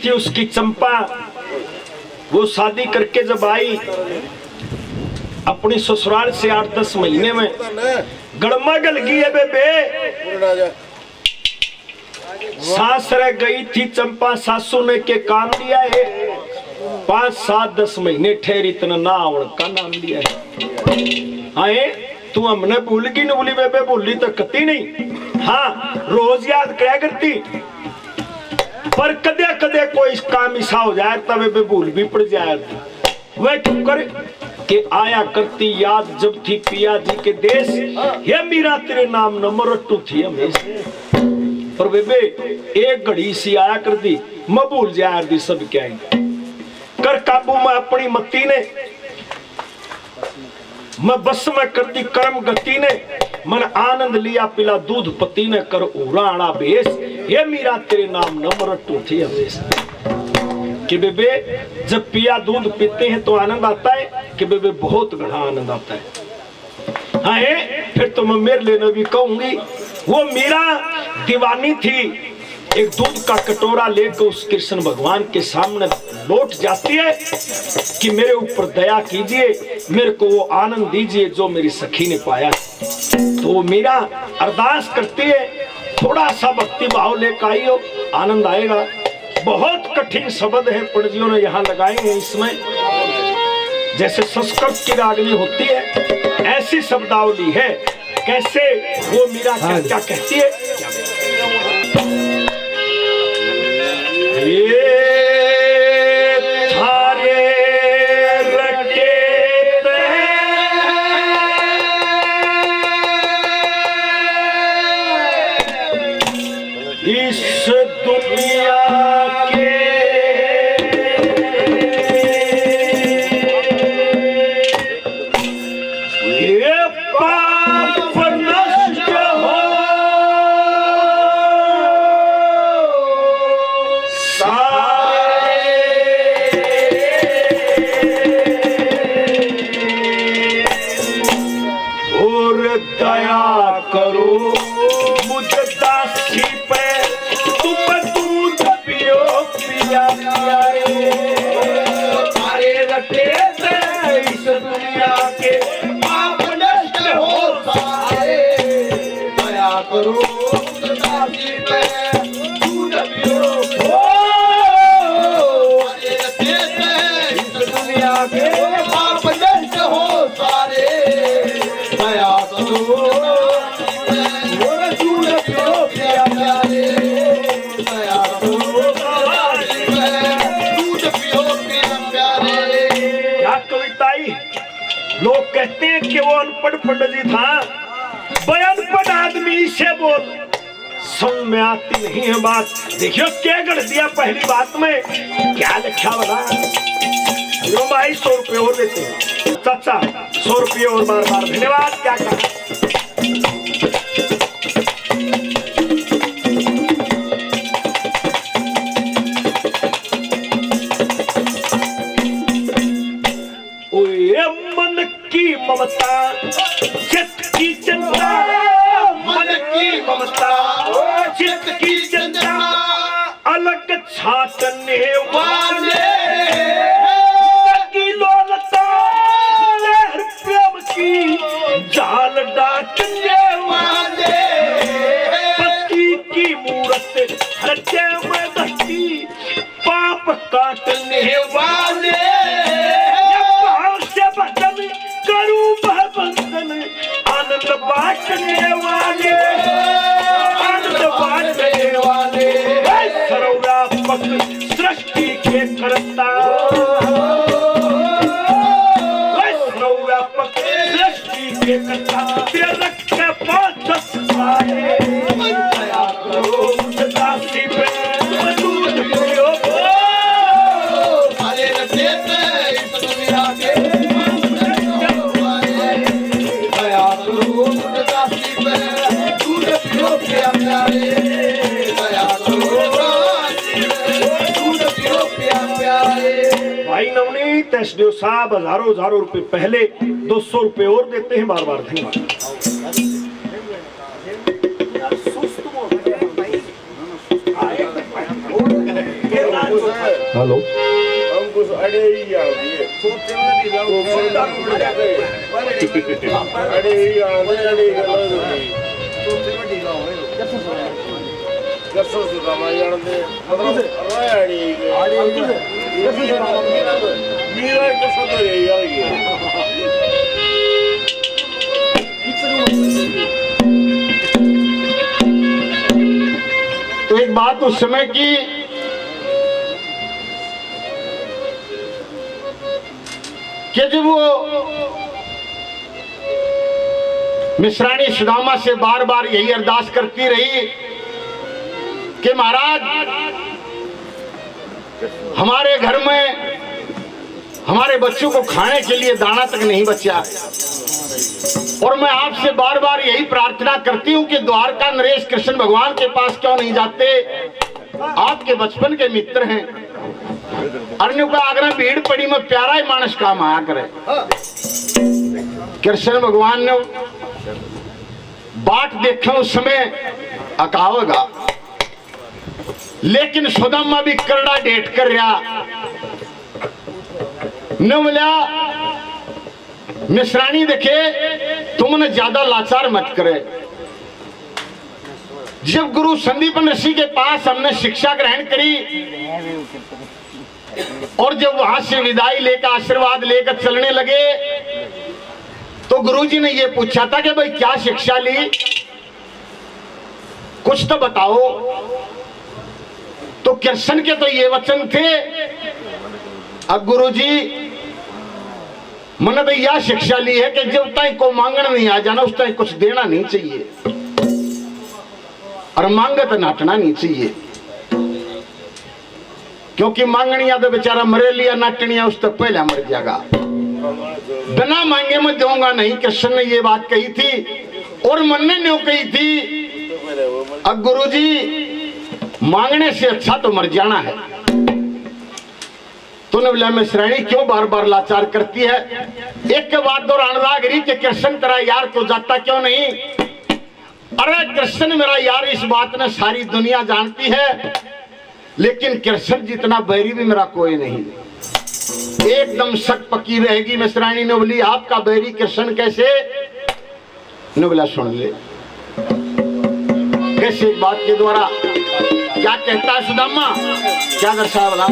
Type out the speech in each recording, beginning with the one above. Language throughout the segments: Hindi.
थी उसकी चंपा। वो शादी करके जब आई अपनी ससुराल से 8-10 महीने में गड़मा गल गई है बेबे। सास रह गई थी चंपा, सासू ने के काम लिया है। 5-7-10 महीने ठहरी इतना ना का नाम लिया है। आए तू हमने भूल की न भूली बेबे, भूली तो कती नहीं। हाँ रोज याद क्या करती, पर कदे कदे कोई काम ऐसा हो जाए तब वे भूल भी पड़ जाए। वह क्यों करे कि आया करती याद जब थी पिया जी के देश, ये मीरा तेरे नाम न मरटू थी हमेशा। पर बेबे एक घड़ी सी आया करती मैं भूल जाया दी सब क्या कर काबू में अपनी मत्ती ने, मैं बस में करती कर्म गति ने, मन आनंद लिया पिला दूध पति ने कर उराणा बेस, ये मीरा तेरे नाम न मरटू थी हमेशा। कि बेबे जब पिया दूध पीते हैं तो आनंद आता है कि बेबे बहुत घना आनंद आता है। हाँ फिर तो मैं मेरे लेना भी कहूंगी। वो मीरा दीवानी थी, एक दूध का कटोरा लेकर उस कृष्ण भगवान के सामने लौट जाती है कि मेरे ऊपर दया कीजिए, मेरे को वो आनंद दीजिए जो मेरी सखी ने पाया। तो वो मीरा अरदास करती है, थोड़ा सा भक्ति भाव लेकर आई हो आनंद आएगा। बहुत कठिन शब्द है पंडितों ने यहाँ लगाए हैं इसमें, जैसे संस्कृत की रागनी होती है ऐसी शब्दावली है। कैसे वो मीरा क्या कहती है, ये थारे रटे इस दुनिया के, ये पाप नष्ट हो और दया करो मुझ दासी पे, तुम दूध पियो पिया पिया तारे रटे इस दुनिया के पाप नष्ट हो सारे। दया करो मुझ दासी पे दूध पियो तारे रटे इस दुनिया के पाप नष्ट हो सारे। दया करो और दूध पियो पिया प्यारे, दया करो दूध पियो पिया प्यारे। क्या कविताई, लोग कहते हैं कि वो अनपढ़ पंडित जी था, भाई अनपढ़ आदमी से बोल समझ में आती नहीं है बात। देखियो क्या कर दिया पहली बात में, क्या लिखा बता भाई 100 रुपये और देते हैं चाचा, 100 रुपये और बार बार धन्यवाद। क्या कहा मन की ममता चित्त की चिंता, मन की ममता चित्त की चिंता, अलग छाटने वाले की लोलता प्रेम की जाल डाटने वाले, पति की मूरत हृदय में धरती पाप काटने वाले, करूं बंधन आनंद बांटने वाले, आनंद बांटने वाले, सर्वव्यापक सृष्टि के करता, सर्वव्यापक सृष्टि के करता, तेरे के 5 सारे। दया करो मुझ दासी पे दूध पियो सारे रटे इस दुनिया के, भाई नवनीत एसडीओ साहब हजारों रुपए पहले 200 रुपए और देते हैं बार बार धन्यवाद। हेलो अंकुश अड़े ही आ गए अड़े ही आ गए कसो सुधा मैं जानते मतलब रायड़ी मीरा कसो तो यही आ गई तो एक बात उस समय की कि जब वो मिश्राणी सुदामा से बार बार यही अरदास करती रही कि महाराज हमारे घर में हमारे बच्चों को खाने के लिए दाना तक नहीं बचा और मैं आपसे बार बार यही प्रार्थना करती हूं कि द्वारका नरेश कृष्ण भगवान के पास क्यों नहीं जाते, आपके बचपन के मित्र हैं। अर्जुन का आग्रह भीड़ पड़ी में प्यारा ही मानस काम आया करे। कृष्ण भगवान ने बाट देखा उस समय अकावगा, लेकिन सुदामा भी करड़ा डेट कर रहा न बोला मिश्राणी देखे तुमने ज्यादा लाचार मत करे। जब गुरु संदीपन ऋषि के पास हमने शिक्षा ग्रहण करी और जब वहां से विदाई लेकर आशीर्वाद लेकर चलने लगे तो गुरुजी ने यह पूछा था कि भाई क्या शिक्षा ली, कुछ तो बताओ। तो कृष्ण के तो ये वचन थे, अब गुरुजी मैंने तो यह शिक्षा ली है कि जब तक को मांगना नहीं आ जाना उस तक कुछ देना नहीं चाहिए और मांगे तो नाटना नहीं चाहिए, क्योंकि मांगनिया तो बेचारा मरे लिया, नाटनिया उस तक पहले मर जाएगा। बिना मांगे मैं दूंगा नहीं, कृष्ण ने ये बात कही थी और मन ने न्यों कही थी। अब गुरुजी मांगने से अच्छा तो मर जाना है। तूने बोला मैं श्रेणी क्यों बार बार लाचार करती है। एक के बाद दो रणदागिरी के कृष्ण तेरा यार तो जाता क्यों नहीं। अरे कृष्ण मेरा यार इस बात ने सारी दुनिया जानती है, लेकिन कृष्ण जितना बैरी भी मेरा कोई नहीं। एकदम शक पक्की रहेगी। मिश्राणी ने बोली आपका बैरी कृष्ण कैसे। ने बोला सुन ले कैसे बात के द्वारा क्या कहता है सुदामा, क्या दर्शा बोला।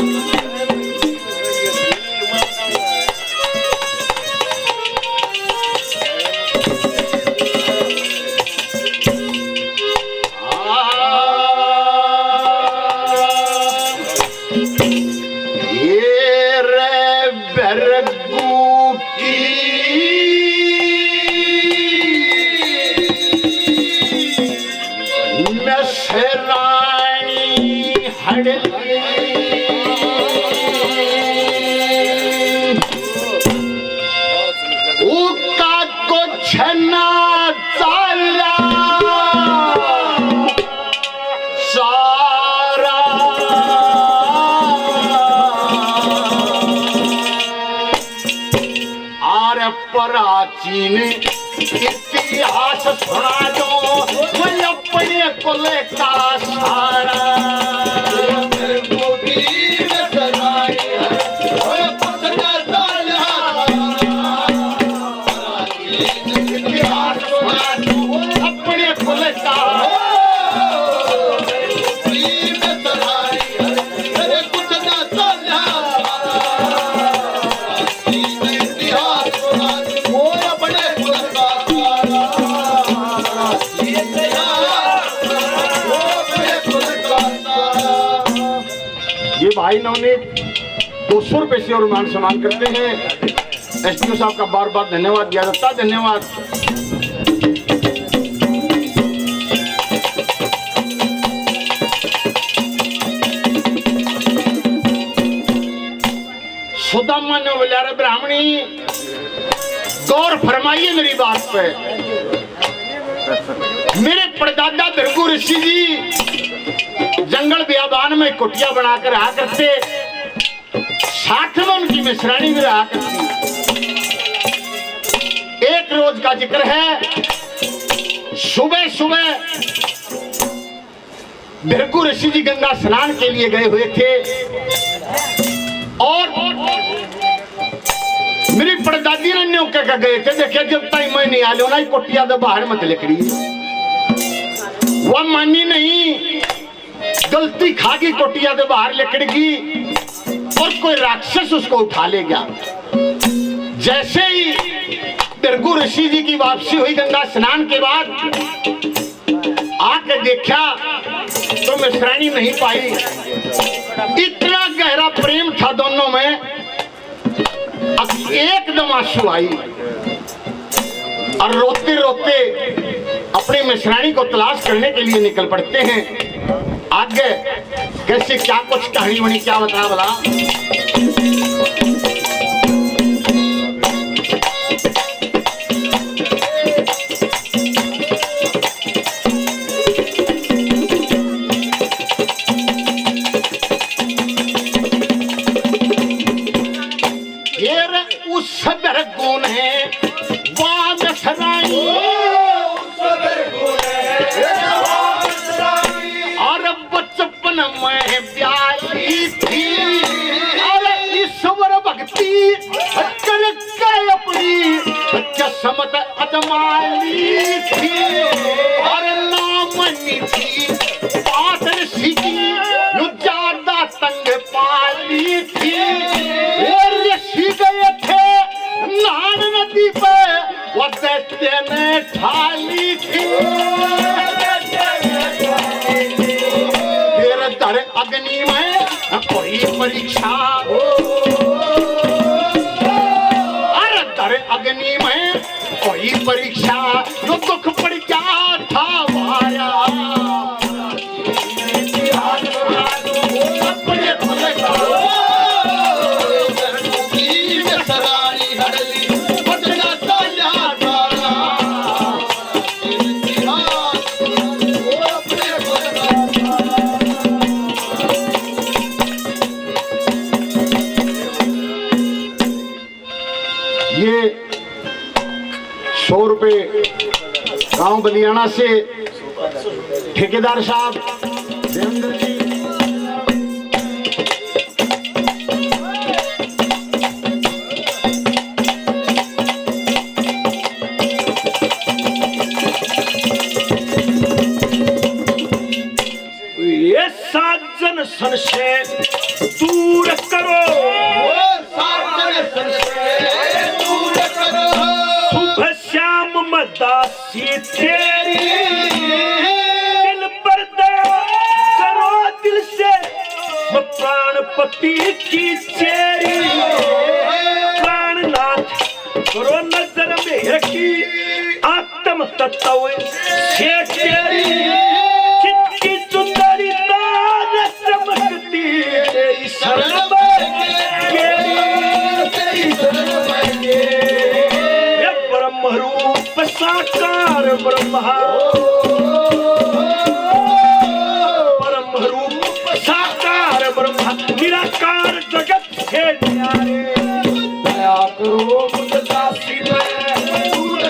प्राचीन इतिहास सुना दो मैं अपने कुल का सारा। अपने कुल का भाई इन्होंने 200 रुपए से और मान सम्मान करते हैं। एसपीओ साहब का बार बार धन्यवाद दिया जाता है। धन्यवाद। सुदामा ने बोला रे ब्राह्मणी गौर फरमाइए मेरी बात पे। मेरे परदादा भृगु ऋषि जी जंगल बियाबान में कुटिया बनाकर रहा करते, साथ में उनकी मिश्राणी भी रहा करती। एक रोज का जिक्र है, सुबह सुबह भृगु ऋषि जी गंगा स्नान के लिए गए हुए थे और मेरी परदादी ने न्यों कह गए थे, देखिए जब तक मैं नहीं आ लो ना कोटिया तो बाहर मत लकड़ी। वह मानी नहीं, गलती खा गई कोटिया तो बाहर लकड़ी की और कोई राक्षस उसको उठा ले गया। जैसे ही भृगु ऋषि जी की वापसी हुई गंगा स्नान के बाद, आके देखा तो मिश्राणी नहीं पाई। इतना गहरा प्रेम था दोनों में, अब एकदम आंसू आई और रोते रोते अपनी मिश्राणी को तलाश करने के लिए निकल पड़ते हैं। आगे कैसे क्या कुछ कहानी बनी, क्या बता बोला। सदर गुण है वाद सराई और बचपन में प्यारी थी और ईश्वर भक्ति कर के अपनी किस्मत अजमाई थी और नामनी थी पात्र सीखी ज्यादा तंग पाली थी और ऋषि गए थे नान नदी पे वो दैत्य ने ठाली थी। फिर दर अग्नि में कोई परीक्षा, अरे दर अग्नि में कोई परीक्षा जो दुख पड़ गया था माया। ये 100 रुपए गांव बलियाना से ठेकेदार साहब देवेंद्र जी। ये साजन संशय दूर करो, सुबह श्याम मदासी तेरी दिल पर दया करो दिल से, मैं प्राणपति की चेरी प्राणनाथ करो नजर में की आत्म तत्व से तेरी चित्ती सुंदरी तार चमकती तेरी शरण रूप साकार ब्रह्मा, परम रूप साकार ब्रह्मा निराकार जगत से न्यारे। दया करो मुझदासी में दूर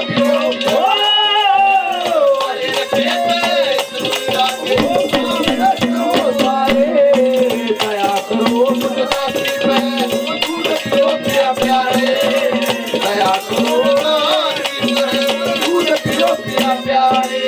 दया करो मुझदासी में दूर प्यारे, दया करो प्यारे।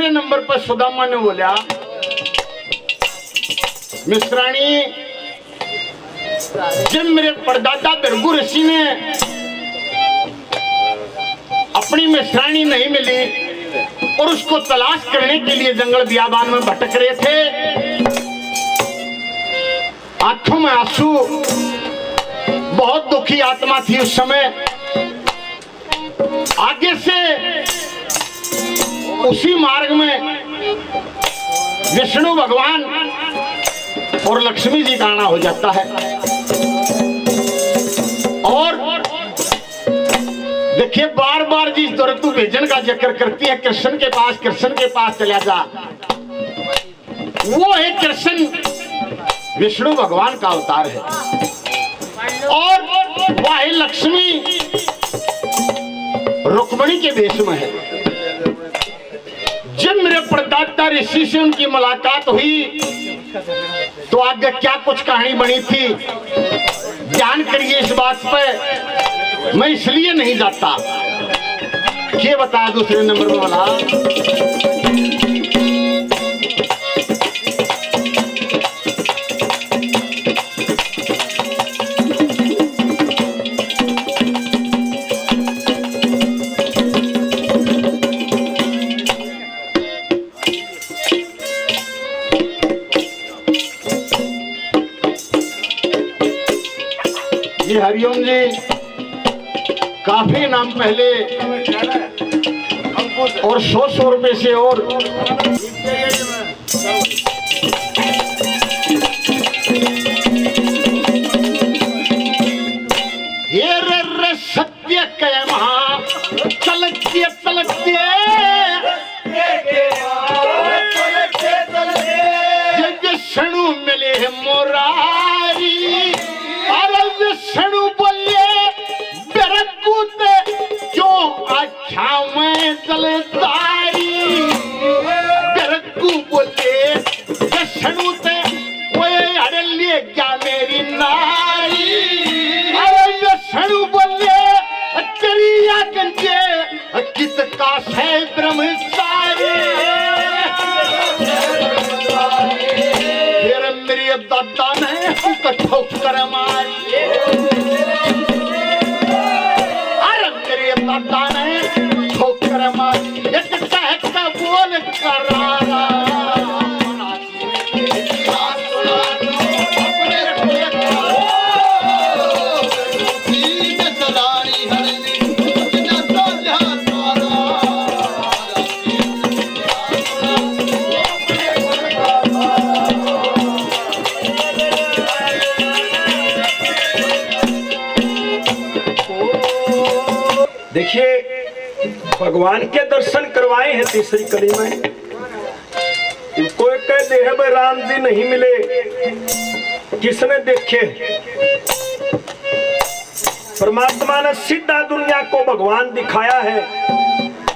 नंबर पर सुदामा ने बोला, मिश्राणी जब मेरे परदादा भृगु ऋषि ने अपनी मिश्राणी नहीं मिली और उसको तलाश करने के लिए जंगल बियाबान में भटक रहे थे, आंखों में आंसू, बहुत दुखी आत्मा थी उस समय। आगे से उसी मार्ग में विष्णु भगवान और लक्ष्मी जी का आना हो जाता है। और देखिए बार बार जिस दौरतु भेजन का जिक्र करती है, कृष्ण के पास चला जा, वो है कृष्ण विष्णु भगवान का अवतार है। और वह है लक्ष्मी रुक्मिणी के वेश में है। जब मेरे प्रदाता ऋषि से उनकी मुलाकात हुई तो आगे क्या कुछ कहानी बनी थी ध्यान करिए इस बात पे, मैं इसलिए नहीं जाता। ये बता दूसरे नंबर वाला, जी हरिओम जी, काफी नाम पहले और 100 रुपए से और ये रे सत्य कह महा चलते चलते विष्णु मिले मोरारी, अरे विष्णु बोले बेरकूते क्यों अच्छा मैं जलदारी, बेरकू बोले विष्णु ते वो अरे ले क्या मेरी नारी, अरे विष्णु बोले तेरी आंखें कित का है ब्रह्मचारी, फिर मेरे दादा ने ठोकर मारी, अरे मेरे दादा ने ठोकर मारी, एक कहता बोल करारा देखिए भगवान के दर्शन करवाए हैं तीसरी कड़ी में। कोई कह दे है भाई राम जी नहीं मिले, किसने देखे? परमात्मा ने सीधा दुनिया को भगवान दिखाया है,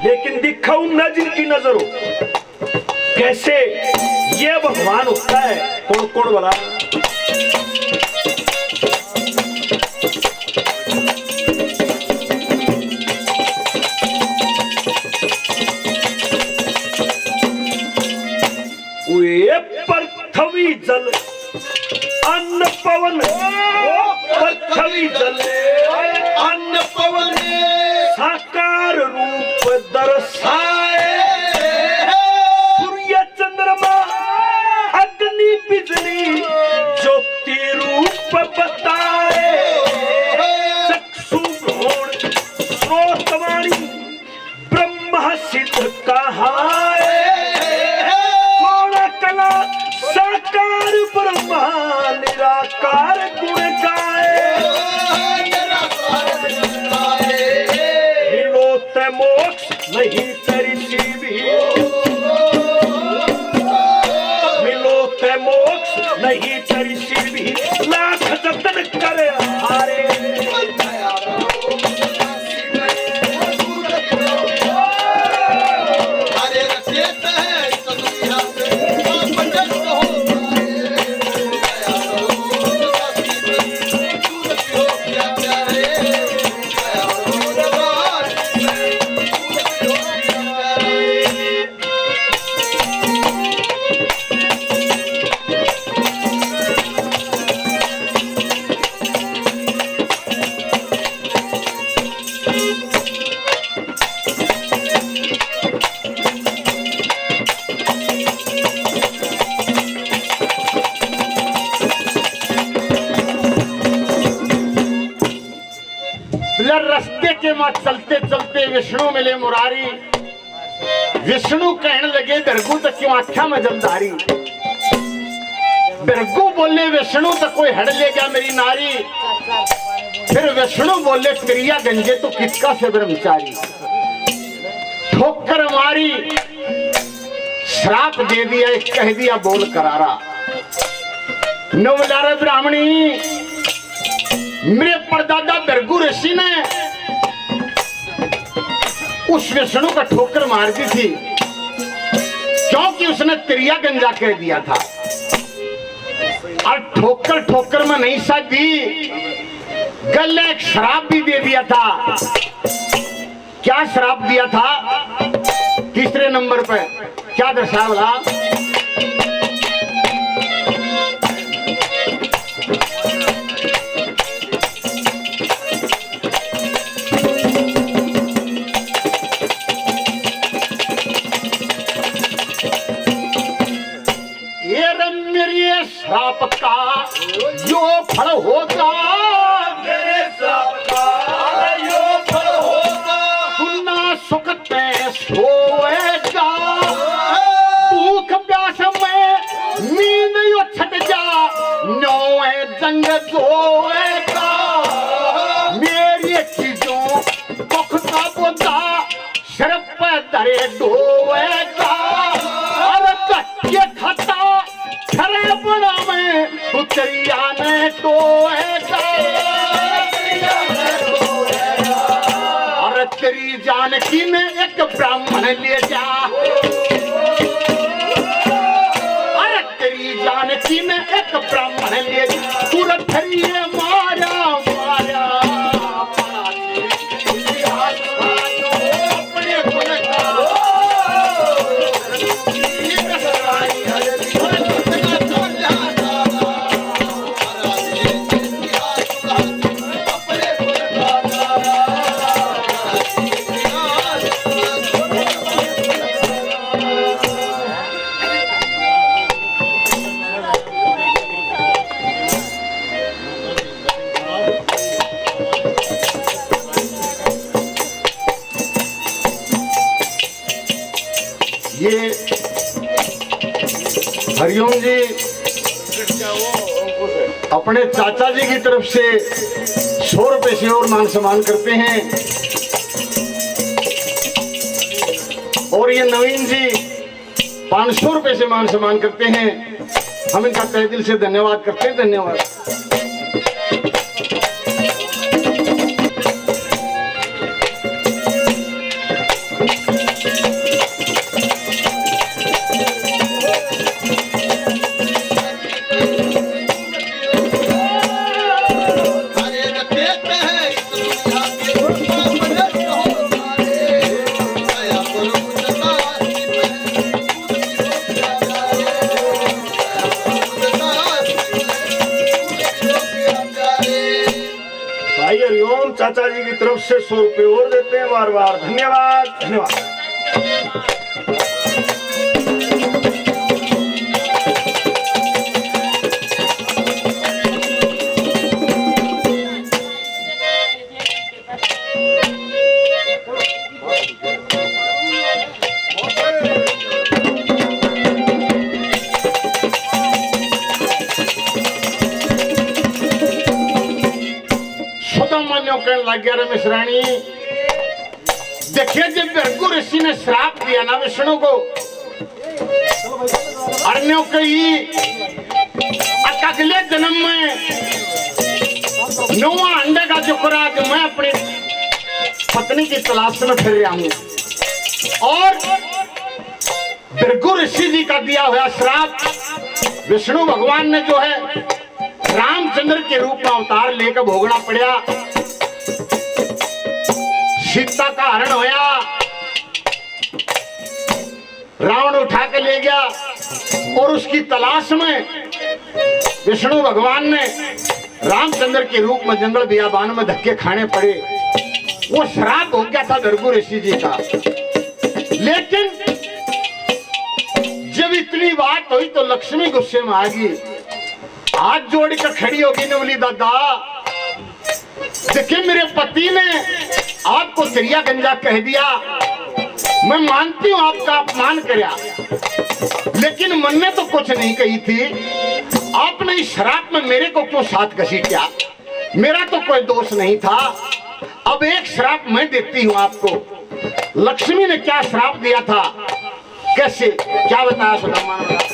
लेकिन दिखाऊ न जिनकी नजरों। कैसे ये भगवान होता है? कौन कौन वाला? पृथ्वी जल अन्न पवन, पृथ्वी जल अन्न पवन साकार रूप दर्शाए, सूर्य चंद्रमा अग्नि बिजली ज्योति रूप बताए, चक्षु भ्रूण श्रोतवाणी ब्रह्म सिद्ध कहाए, साकार ब्रह्मा निराकार गुण गाए, मिलो ते मोक्ष नहीं तेरी सीवी, मिलो ते मोक्ष नहीं तेरी सीवी, लाख जतन करे हारे, रास्ते के मां चलते चलते विष्णु मिले मुरारी, विष्णु कहने लगे बिरगू तो क्यों आख्या में जलधारी। बिरगू बोले विष्णु तो कोई हड़ ले गया मेरी नारी। फिर विष्णु बोले क्रिया गंजे तो किसका से ब्रह्मचारी। ठोकर मारी श्राप दे दिया, एक कह दिया बोल करारा। नवलारे ब्राह्मणी मेरे परदादा बिरगू ऋषि ने उस विष्णु का ठोकर मार दी थी, क्योंकि उसने क्रिया गंजा कह दिया था। और ठोकर ठोकर में नहीं साधी, गले एक शराब भी दे दिया था। क्या शराब दिया था? तीसरे नंबर पे क्या दर्शाया बोला? ये श्राप का जो फल होगा, मेरे श्राप का यो फल होगा। सुनना सुखते सोएगा, भूख प्यास में नींद यो छट जा, नौए जंग सोएगा। मेरी चीजों दुख का बोझा सिर पर दरे डोएगा। और कच्चे खाता खरे बड़ा में उतरिया ने टोएगा। और तेरी जानकी ने एक ब्राह्मण ले जा। अरे तेरी जानकी ने एक ब्राह्मण ले जा। तुरंत ये मारा मारा अपने गुण का। ये हरिओम जी अपने चाचा जी की तरफ से 100 रुपए से और मान सम्मान करते हैं। और ये नवीन जी 500 रुपए से मान सम्मान करते हैं। हम इनका तहे दिल से धन्यवाद करते हैं। धन्यवाद। चाचा जी की तरफ से 100 रुपए और देते हैं। बार बार धन्यवाद धन्यवाद। कहने लग गया रमेश रानी, देखिए जब बिरगू ऋषि ने श्राप दिया ना विष्णु को, अन्यों कही अगले जन्म में 9वां अंडे का जुकरा जो मैं अपनी पत्नी की तलाश में फिर रहा हूं। और बिरगू ऋषि जी का दिया हुआ श्राप विष्णु भगवान ने जो है रामचंद्र के रूप में अवतार लेकर भोगना पड़ा। सीता का हरण होया, रावण उठा के ले गया और उसकी तलाश में विष्णु भगवान ने रामचंद्र के रूप में जंगल बियाबान में धक्के खाने पड़े। वो श्राप हो गया था बिरगू ऋषि जी का। लेकिन जब इतनी बात हुई तो लक्ष्मी गुस्से में आ गई, हाथ जोड़ कर खड़ी होगी ने बोली दादा देखिए मेरे पति ने आपको चिड़िया गंजा कह दिया, मैं मानती हूँ आपका अपमान करया, लेकिन मन ने तो कुछ नहीं कही थी। आपने इस शराब में मेरे को क्यों साथ घसी किया? मेरा तो कोई दोष नहीं था। अब एक श्राप मैं देती हूँ आपको। लक्ष्मी ने क्या श्राप दिया था, कैसे क्या बताया सुदामा ने?